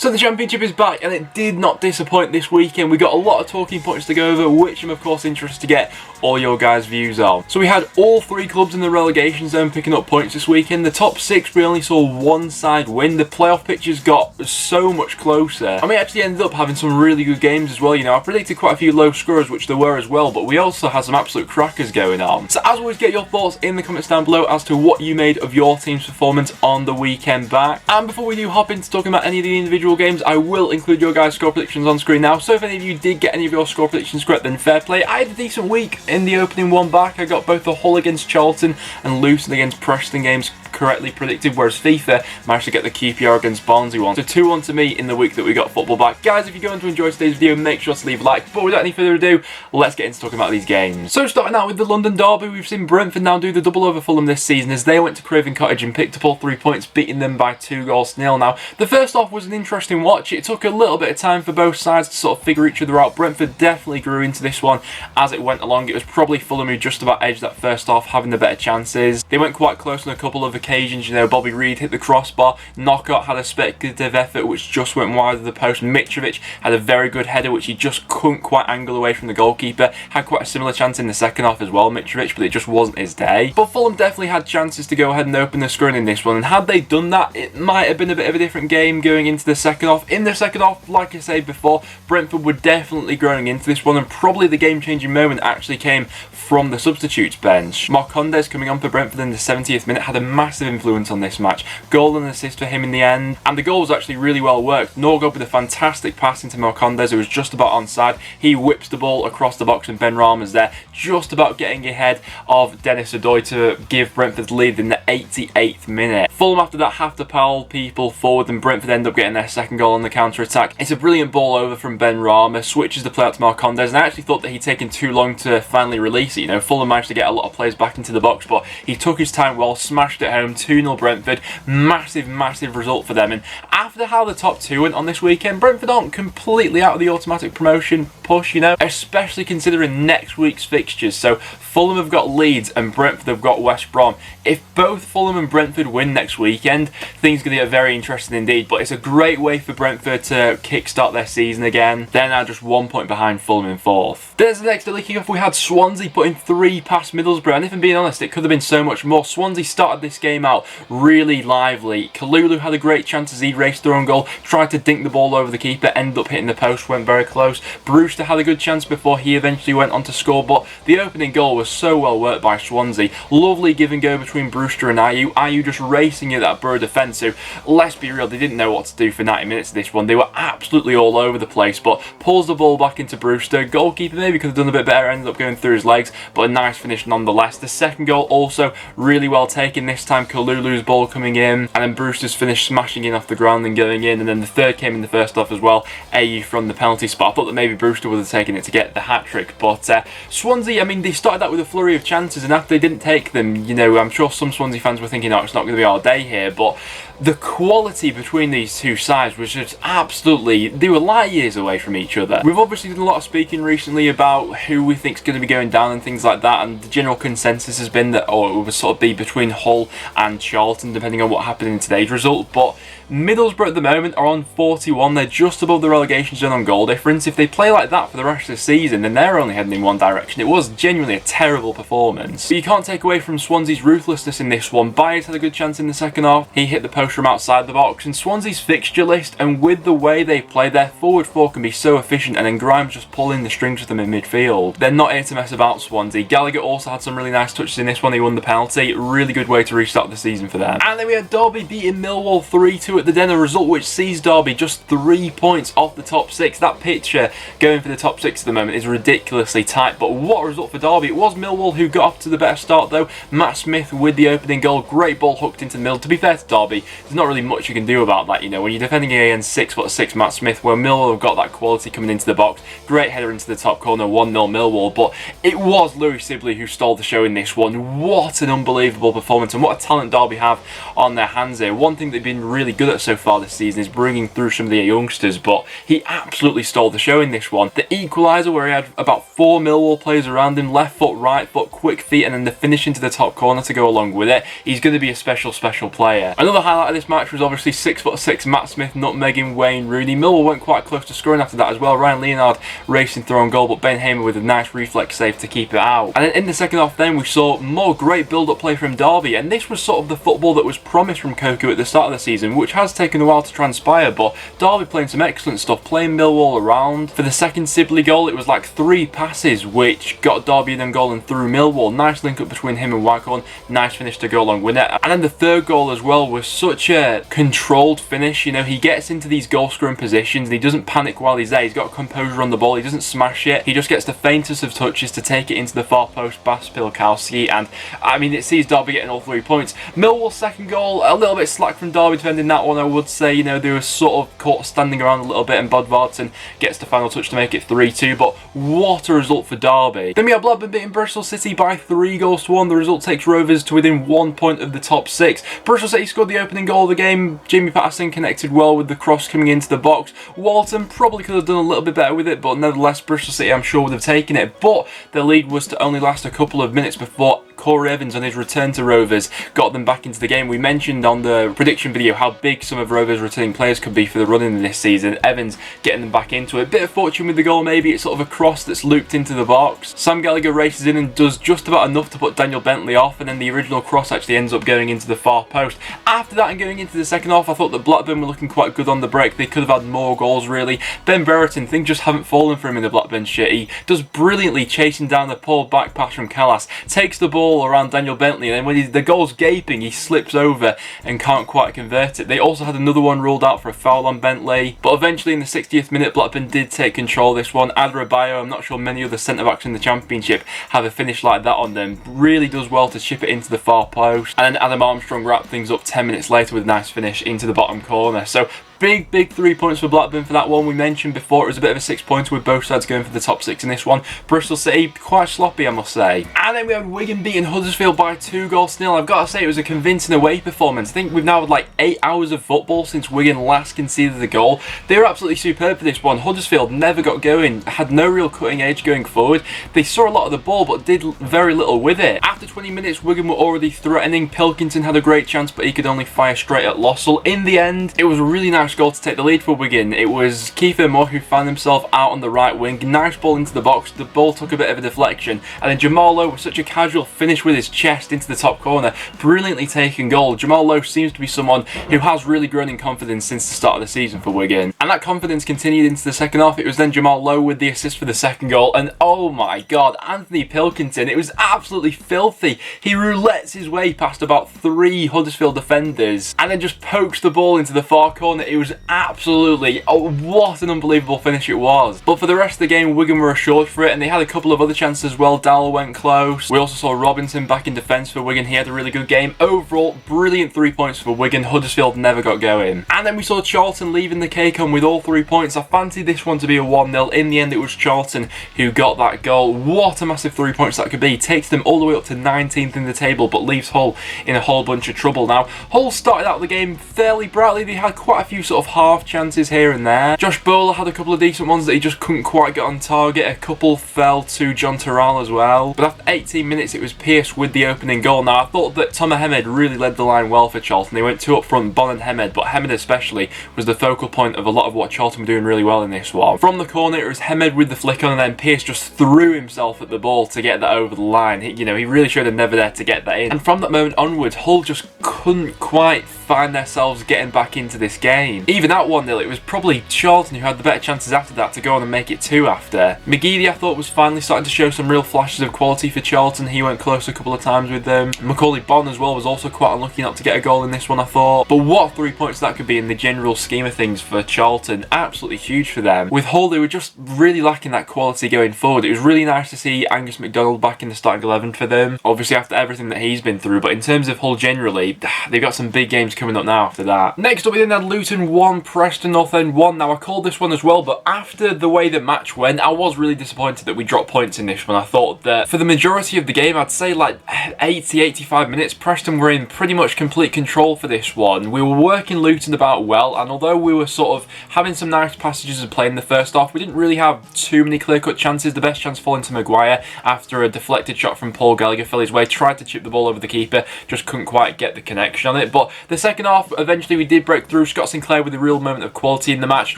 So the Championship is back, and it did not disappoint this weekend. We got a lot of talking points to go over, which I'm of course interested to get all your guys' views on. So we had all three clubs in the relegation zone picking up points this weekend. The top six, we only saw one side win. The playoff pictures got so much closer, and we actually ended up having some really good games as well. You know, I predicted quite a few low scorers, which there were as well, but we also had some absolute crackers going on. So as always, get your thoughts in the comments down below as to what you made of your team's performance on the weekend back. And before we do hop into talking about any of the individual games, I will include your guys' score predictions on screen now. So if any of you did get any of your score predictions correct, then fair play. I had a decent week in the opening one back. I got both the Hull against Charlton and Luton against Preston games correctly predicted, whereas FIFA managed to get the QPR against Barnsley one. So 2-1 to me in the week that we got football back. Guys, if you're going to enjoy today's video, make sure to leave a like. But without any further ado, let's get into talking about these games. So starting out with the London derby, we've seen Brentford now do the double over Fulham this season as they went to Craven Cottage and picked up all 3 points, beating them by 2-0. Now, the first half was an interesting watch. It took a little bit of time for both sides to sort of figure each other out. Brentford definitely grew into this one as it went along. It was probably Fulham who just about edged that first half, having the better chances. They went quite close on a couple of occasions. You know, Bobby Reid hit the crossbar. Knockout had a speculative effort which just went wide of the post. Mitrovic had a very good header which he just couldn't quite angle away from the goalkeeper. Had quite a similar chance in the second half as well, Mitrovic, but it just wasn't his day. But Fulham definitely had chances to go ahead and open the scoring in this one, and had they done that, it might have been a bit of a different game going into the second half. In the second half, like I said before, Brentford were definitely growing into this one, and probably the game-changing moment actually came from the substitutes bench. Marcondes coming on for Brentford in the 70th minute had a massive influence on this match. Goal and assist for him in the end, and the goal was actually really well worked. Norgod with a fantastic pass into Marcondes, who was just about onside. He whips the ball across the box, and Ben Rama's there, just about getting ahead of Dennis Odoi to give Brentford the lead in the 88th minute. Fulham after that have to pile people forward, and Brentford end up getting their second goal on the counter-attack. It's a brilliant ball over from Ben Rama, switches the play out to Marcondes, and I actually thought that he'd taken too long to finally release it. You know, Fulham managed to get a lot of players back into the box, but he took his time well, smashed it home, 2-0 Brentford. Massive result for them. And after how the top two went on this weekend, Brentford aren't completely out of the automatic promotion push, you know, especially considering next week's fixtures. So Fulham have got Leeds and Brentford have got West Brom. If both Fulham and Brentford win next weekend, things are going to get very interesting indeed. But it's a great way for Brentford to kickstart their season again. They're now just 1 point behind Fulham in fourth. There's the next early kickoff. We had Swansea putting 3 past Middlesbrough, and if I'm being honest, it could have been so much more. Swansea started this game out really lively. Kalulu had a great chance as he raced their own goal, tried to dink the ball over the keeper, ended up hitting the post, went very close. Brewster had a good chance before he eventually went on to score, but the opening goal was so well worked by Swansea. Lovely give and go between Brewster and Ayew. Ayew just racing at that Borough defence, who, let's be real, they didn't know what to do for 90 minutes of this one. They were absolutely all over the place, but pulls the ball back into Brewster. Goalkeeper maybe could have done a bit better, ended up going through his legs, but a nice finish nonetheless. The second goal also really well taken, this time Kalulu's ball coming in, and then Brewster's finish smashing in off the ground and going in, and then the third came in the first half as well, Ayew from the penalty spot. I thought that maybe Brewster would have taken it to get the hat-trick, but Swansea, I mean, they started out with a flurry of chances, and after they didn't take them, you know, I'm sure some Swansea fans were thinking, oh, it's not going to be our day here, but the quality between these two sides was just absolutely, they were light years away from each other. We've obviously done a lot of speaking recently about who we think is going to be going down and things like that, and the general consensus has been that, oh, it would sort of be between Hull and Charlton, depending on what happened in today's result. But Middlesbrough at the moment are on 41. They're just above the relegation zone on goal difference. If they play like that for the rest of the season, then they're only heading in one direction. It was genuinely a terrible performance. But you can't take away from Swansea's ruthlessness in this one. Byers had a good chance in the second half. He hit the post from outside the box. And Swansea's fixture list, and with the way they play, their forward four can be so efficient, and then Grimes just pulling the strings with them in midfield. They're not here to mess about, Swansea. Gallagher also had some really nice touches in this one. He won the penalty. Really good way to restart the season for them. And then we had Derby beating Millwall 3-2 at the Den, a result which sees Derby just 3 points off the top 6. That picture going for the top 6 at the moment is ridiculously tight, but what a result for Derby. It was Millwall who got off to the better start though. Matt Smith with the opening goal. Great ball hooked into the middle. To be fair to Derby, there's not really much you can do about that, you know, when you're defending against 6'6" Matt Smith, where Millwall have got that quality coming into the box. Great header into the top corner, 1-0 Millwall, but it was Louis Sibley who stole the show in this one. What an unbelievable performance, and what a talent Derby have on their hands here. One thing they've been really good at so far this season is bringing through some of the youngsters, but he absolutely stole the show in this one. The equaliser, where he had about 4 Millwall players around him, left foot, right foot, quick feet, and then the finish into the top corner to go along with it. He's going to be a special player. Another highlight of this match was obviously 6'6" Matt Smith nutmegging Wayne Rooney. Millwall went quite close to scoring after that as well. Ryan Leonard racing through on goal, but Ben Hamer with a nice reflex save to keep it out. And then in the second half then we saw more great build-up play from Derby, and this was sort of the football that was promised from Cocu at the start of the season, which has taken a while to transpire, but Derby playing some excellent stuff, playing Millwall around. For the second Sibley goal, it was like 3 passes which got Derby an goal and through Millwall. Nice link up between him and Waghorn, nice finish to go along with it. And then the third goal as well was such a controlled finish. You know, he gets into these goal scoring positions and he doesn't panic while he's there. He's got composure on the ball, he doesn't smash it, he just gets the faintest of touches to take it into the far post past Pilkowski, and I mean, it sees Derby getting all 3 points. Millwall's second goal, a little bit slack from Derby defending that one, I would say. You know, they were sort of caught standing around a little bit, and Bodvarsson gets the final touch to make it 3-2, but what a result for Derby. Then we have Blackburn beating Bristol City by 3-1. The result takes Rovers to within 1 point of the top 6. Bristol City scored the opening goal of the game. Jamie Patterson connected well with the cross coming into the box. Walton probably could have done a little bit better with it, but nevertheless Bristol City I'm sure would have taken it, but the lead was to only last a couple of minutes before Corey Evans on his return to Rovers got them back into the game. We mentioned on the prediction video how big some of Rovers returning players could be for the run in this season. Evans getting them back into it. Bit of fortune with the goal maybe, it's sort of a cross that's looped into the box. Sam Gallagher races in and does just about enough to put Daniel Bentley off, and then the original cross actually ends up going into the far post. After that and going into the second half, I thought that Blackburn were looking quite good on the break. They could have had more goals really. Ben Brereton, things just haven't fallen for him in the Blackburn shit. He does brilliantly chasing down the pulled back pass from Callas, takes the ball around Daniel Bentley, and then when the goal's gaping, he slips over and can't quite convert it. They also had another one ruled out for a foul on Bentley, but eventually in the 60th minute Blackburn did take control of this one. Adebayo, I'm not sure many other centre-backs in the Championship have a finish like that on them. Really does well to chip it into the far post, and then Adam Armstrong wrapped things up 10 minutes later with a nice finish into the bottom corner. So big 3 points for Blackburn for that one. We mentioned before it was a bit of a 6-pointer with both sides going for the top 6 in this one. Bristol City quite sloppy, I must say. And then we had Wigan beating Huddersfield by 2-0. I've got to say it was a convincing away performance. I think we've now had like 8 hours of football since Wigan last conceded the goal. They were absolutely superb for this one. Huddersfield never got going, had no real cutting edge going forward. They saw a lot of the ball but did very little with it. After 20 minutes Wigan were already threatening. Pilkington had a great chance but he could only fire straight at Lossell. In the end, it was a really nice goal to take the lead for Wigan. It was Kiefer Moore who found himself out on the right wing. Nice ball into the box. The ball took a bit of a deflection, and then Jamal Lowe with such a casual finish with his chest into the top corner. Brilliantly taken goal. Jamal Lowe seems to be someone who has really grown in confidence since the start of the season for Wigan, and that confidence continued into the second half. It was then Jamal Lowe with the assist for the second goal, and oh my god, Anthony Pilkington, it was absolutely filthy. He roulettes his way past about 3 Huddersfield defenders and then just pokes the ball into the far corner. It was absolutely, oh, what an unbelievable finish it was. But for the rest of the game, Wigan were assured for it, and they had a couple of other chances as well. Dowell went close. We also saw Robinson back in defence for Wigan. He had a really good game. Overall, brilliant 3 points for Wigan. Huddersfield never got going. And then we saw Charlton leaving the cake on with all 3 points. I fancied this one to be a 1-0. In the end, it was Charlton who got that goal. What a massive 3 points that could be. Takes them all the way up to 19th in the table, but leaves Hull in a whole bunch of trouble. Now, Hull started out the game fairly brightly. They had quite a few sort of half chances here and there. Josh Bowler had a couple of decent ones that he just couldn't quite get on target. A couple fell to John Terral as well. But after 18 minutes, it was Pearce with the opening goal. Now, I thought that Tom Hemed really led the line well for Charlton. They went 2 up front, Bon and Hemed, but Hemed especially was the focal point of a lot of what Charlton were doing really well in this one. From the corner, it was Hemed with the flick on, and then Pearce just threw himself at the ball to get that over the line. He really showed him never there to get that in. And from that moment onwards, Hull just couldn't quite find themselves getting back into this game. Even at 1-0, it was probably Charlton who had the better chances after that to go on and make it 2 after. McGeady, I thought, was finally starting to show some real flashes of quality for Charlton. He went close a couple of times with them. Macaulay Bonne as well was also quite unlucky not to get a goal in this one, I thought. But what 3 points that could be in the general scheme of things for Charlton. Absolutely huge for them. With Hull, they were just really lacking that quality going forward. It was really nice to see Angus MacDonald back in the starting 11 for them. Obviously after everything that he's been through, but in terms of Hull generally, they've got some big games coming up now after that. Next up we then had Luton 1, Preston North End 1. Now I called this one as well, but after the way the match went, I was really disappointed that we dropped points in this one. I thought that for the majority of the game, I'd say like 80-85 minutes, Preston were in pretty much complete control for this one. We were working Luton about well, and although we were sort of having some nice passages of play in the first half, we didn't really have too many clear-cut chances. The best chance falling to Maguire after a deflected shot from Paul Gallagher fell his way, tried to chip the ball over the keeper, just couldn't quite get the connection on it. But the second half, eventually we did break through. Scott Sinclair with a real moment of quality in the match,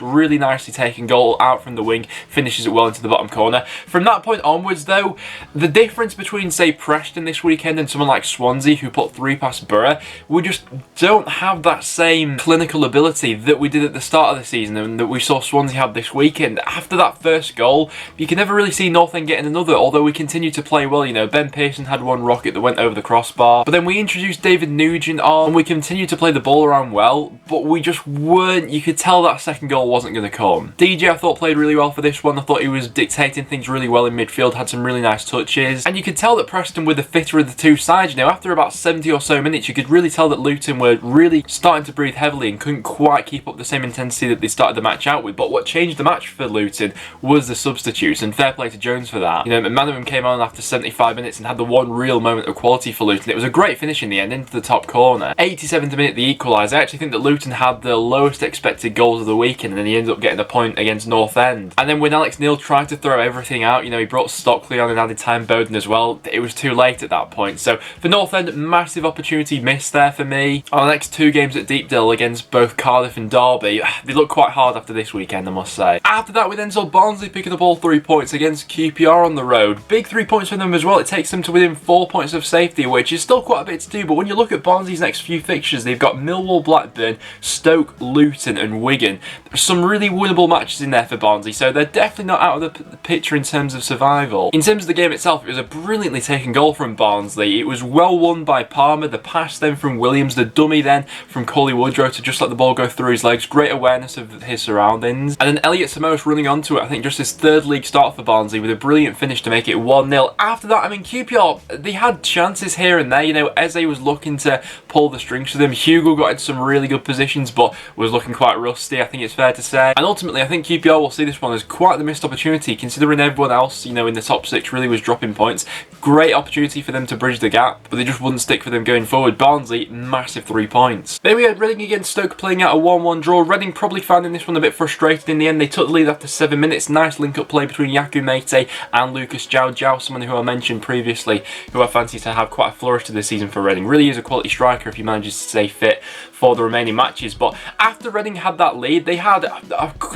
really nicely taken goal out from the wing, finishes it well into the bottom corner. From that point onwards though, the difference between say Preston this weekend and someone like Swansea who put 3 past Borough, we just don't have that same clinical ability that we did at the start of the season and that we saw Swansea have this weekend. After that first goal, you can never really see North End getting another, although we continue to play well. You know, Ben Pearson had one rocket that went over the crossbar, but then we introduced David Nugent on, and we continued to play the ball around well, but we just weren't, you could tell that second goal wasn't going to come. DJ I thought played really well for this one. I thought he was dictating things really well in midfield, had some really nice touches, and you could tell that Preston were the fitter of the two sides. You know, after about 70 or so minutes, you could really tell that Luton were really starting to breathe heavily and couldn't quite keep up the same intensity that they started the match out with. But what changed the match for Luton was the substitutes, and fair play to Jones for that. You know, McManaman came on after 75 minutes and had the one real moment of quality for Luton. It was a great finish in the end, into the top corner. 87th minute, the equaliser. I actually think that Luton had the lowest expected goals of the weekend, and then he ended up getting a point against North End. And then when Alex Neil tried to throw everything out, you know, he brought Stockley on and added Time Bowden as well. It was too late at that point. So for North End, massive opportunity missed there for me. Our next 2 games at Deepdale against both Cardiff and Derby, they look quite hard after this weekend, I must say. After that, we then saw Barnsley picking up all 3 points against QPR on the road. Big 3 points for them as well. It takes them to within 4 points of safety, which is still quite a bit to do. But when you look at Barnsley's next few fixtures, they've got Millwall, Blackburn, Stoke, Luton and Wigan. There's some really winnable matches in there for Barnsley, so they're definitely not out of the picture in terms of survival. In terms of the game itself, it was a brilliantly taken goal from Barnsley. It was well won by Palmer, the pass then from Williams, the dummy then from Coley Woodrow to just let the ball go through his legs. Great awareness of his surroundings. And then Elliot Samos running onto it, I think just his 3rd league start for Barnsley with a brilliant finish to make it 1-0. After that, I mean, QPR, they had chances here and there. You know, Eze was looking to pull the strings for them. Hugo got in some really good positions, but was looking quite rusty, I think it's fair to say. And ultimately, I think QPR will see this one as quite the missed opportunity, considering everyone else, you know, in the top 6 really was dropping points. Great opportunity for them to bridge the gap, but they just wouldn't stick for them going forward. Barnsley, massive 3 points. Then we had Reading against Stoke playing out a 1-1 draw. Reading probably finding this one a bit frustrated in the end. They took the lead after 7 minutes. Nice link-up play between Yaku Mete and Lucas Jow, someone who I mentioned previously, who I fancy to have quite a flourish to this season for Reading. Really is a quality striker if he manages to stay fit for the remaining matches. But after Reading had that lead, they had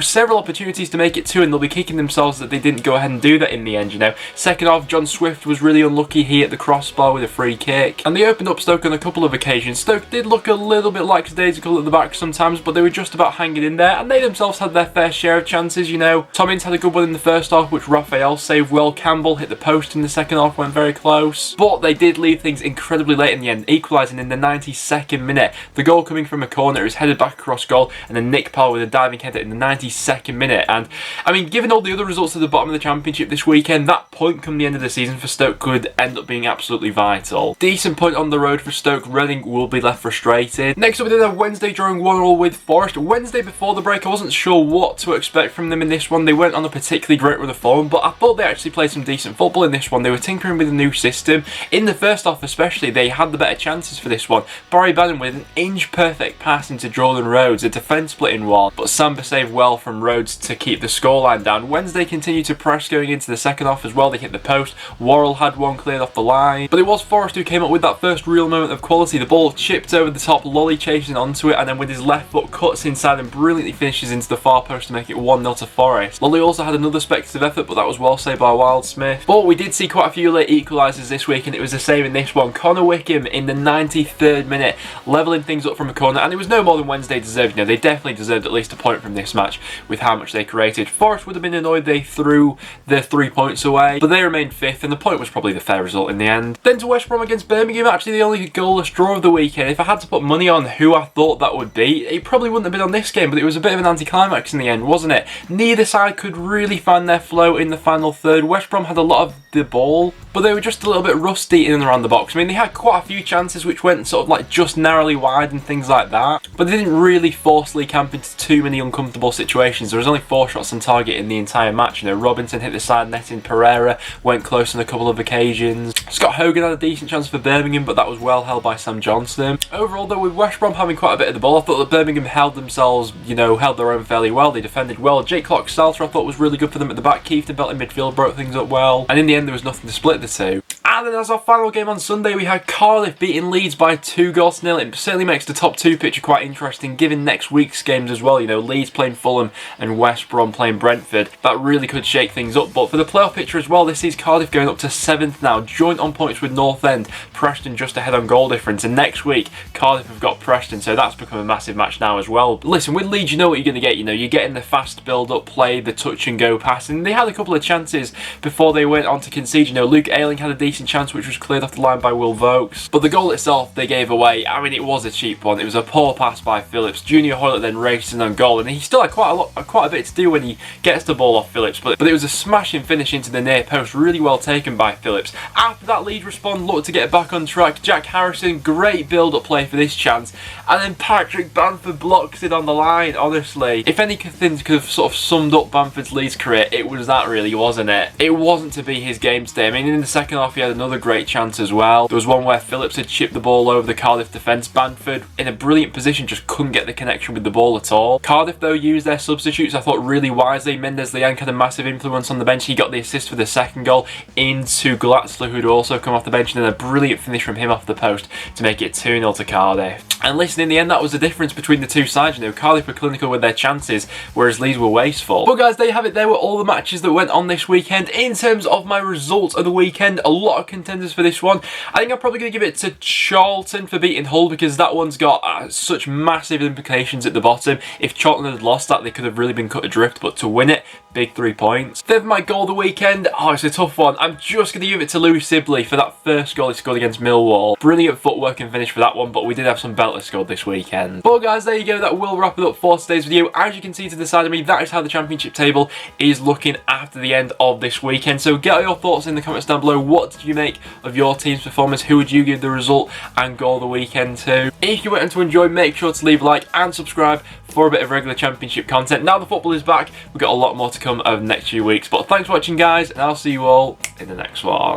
several opportunities to make it 2, and they'll be kicking themselves that they didn't go ahead and do that in the end. You know, second half, John Swift was really unlucky. He hit the crossbar with a free kick, and they opened up Stoke on a couple of occasions. Stoke did look a little bit lackadaisical at the back sometimes, but they were just about hanging in there, and they themselves had their fair share of chances. You know, Tommins had a good one in the first half, which Raphael saved well. Campbell hit the post in the second half, went very close, but they did leave things incredibly late in the end, equalising in the 92nd minute. The goal coming from a corner, it was headed back across goal, and then Nick Powell with a diving header in the 92nd minute. And I mean, given all the other results at the bottom of the Championship this weekend, that point come the end of the season for Stoke could end up being absolutely vital. Decent point on the road for Stoke. Reading will be left frustrated. Next up, we did have Wednesday drawing 1-1 with Forest. Wednesday before the break, I wasn't sure what to expect from them in this one. They weren't on a particularly great run of form, but I thought they actually played some decent football in this one. They were tinkering with a new system. In the first half especially, they had the better chances for this one. Barry Bannon with an inch-perfect pass into Jordan Rhodes, a defence-splitting one, but Samba saved well from Rhodes to keep the scoreline down. Wednesday continued to press going into the second half as well. They hit the post. Worrell had one cleared off the line, but it was Forrest who came up with that first real moment of quality. The ball chipped over the top, Lolly chasing onto it, and then with his left foot cuts inside and brilliantly finishes into the far post to make it 1-0 to Forest. Lolly also had another speculative effort, but that was well saved by Wildsmith. But we did see quite a few late equalisers this week, and it was the same in this one. Connor Wickham in the 93rd minute, levelling things up from a corner, and it was no more than Wednesday deserved. You know, they definitely deserved at least a point from this match with how much they created. Forest would have been annoyed they threw their 3 points away, but they remained 5th, and the point was probably the fair result in the end. Then to West Brom against Birmingham, actually the only goalless draw of the weekend. If I had to put money on who I thought that would be, it probably wouldn't have been on this game, but it was a bit of an anticlimax in the end, wasn't it? Neither side could really find their flow in the final third. West Brom had a lot of the ball, but they were just a little bit rusty in and around the box. I mean, they had quite a few chances which went sort sort of like just narrowly wide and things like that. But they didn't really forcefully camp into too many uncomfortable situations. There was only 4 shots on target in the entire match. You know, Robinson hit the side netting, Pereira went close on a couple of occasions. Scott Hogan had a decent chance for Birmingham, but that was well held by Sam Johnson. Overall though, with West Brom having quite a bit of the ball, I thought that Birmingham held themselves, you know, held their own fairly well. They defended well. Jake Clark-Salter I thought was really good for them at the back. Keith and Belt in midfield broke things up well. And in the end there was nothing to split the two. And then as our final game on Sunday, we had Cardiff beating Leeds by 2-0. It certainly makes the top 2 picture quite interesting, given next week's games as well. You know, Leeds playing Fulham and West Brom playing Brentford. That really could shake things up. But for the playoff picture as well, this sees Cardiff going up to 7th now, joint on points with North End. Preston just ahead on goal difference. And next week, Cardiff have got Preston, so that's become a massive match now as well. But listen, with Leeds, you know what you're going to get. You know, you're getting the fast build-up play, the touch-and-go pass. And they had a couple of chances before they went on to concede. You know, Luke Ayling had a decent chance, which was cleared off the line by Will Vokes. But the goal itself, they gave away. I mean, it was a cheap one. It was a poor pass by Phillips. Junior Hoylett then raced in on goal, and he still had quite a bit to do when he gets the ball off Phillips. But it was a smashing finish into the near post, really well taken by Phillips. After that, Leeds respond, looked to get back on track. Jack Harrison, great build-up play for this chance, and then Patrick Bamford blocks it on the line. Honestly, if anything could have sort of summed up Bamford's Leeds career, it was that, really, wasn't it? It wasn't to be his game today. I mean, in the second half, he had another great chance as well. There was one where Phillips had chipped the ball over the Cardiff defence. Bamford, in a brilliant position, just couldn't get the connection with the ball at all. Cardiff, though, used their substitutes, I thought, really wisely. Mendes-Liang had a massive influence on the bench. He got the assist for the second goal into Glatzler, who had also come off the bench, and then a brilliant finish from him off the post to make it 2-0 to Cardiff. And listen, in the end, that was the difference between the two sides. You know, Cardiff were clinical with their chances, whereas Leeds were wasteful. But guys, there you have it. There were all the matches that went on this weekend. In terms of my results of the weekend, a lot of contenders for this one. I think I'm probably going to give it to Charlton for beating Hull, because that one's got such massive implications at the bottom. If Charlton had lost that, they could have really been cut adrift, but to win it, big 3 points. Then my goal of the weekend, it's a tough one. I'm just going to give it to Louis Sibley for that first goal he scored against Millwall. Brilliant footwork and finish for that one, but we did have some belters scored this weekend. But guys, there you go. That will wrap it up for today's video. As you can see to the side of me, that is how the championship table is looking after the end of this weekend. So get your thoughts in the comments down below. What did you make of your team's performance? Who would you give the result and goal of the weekend to? If you went on to enjoy, make sure to leave a like and subscribe for a bit of regular championship content. Now the football is back, we've got a lot more to come over the next few weeks. But thanks for watching, guys, and I'll see you all in the next one.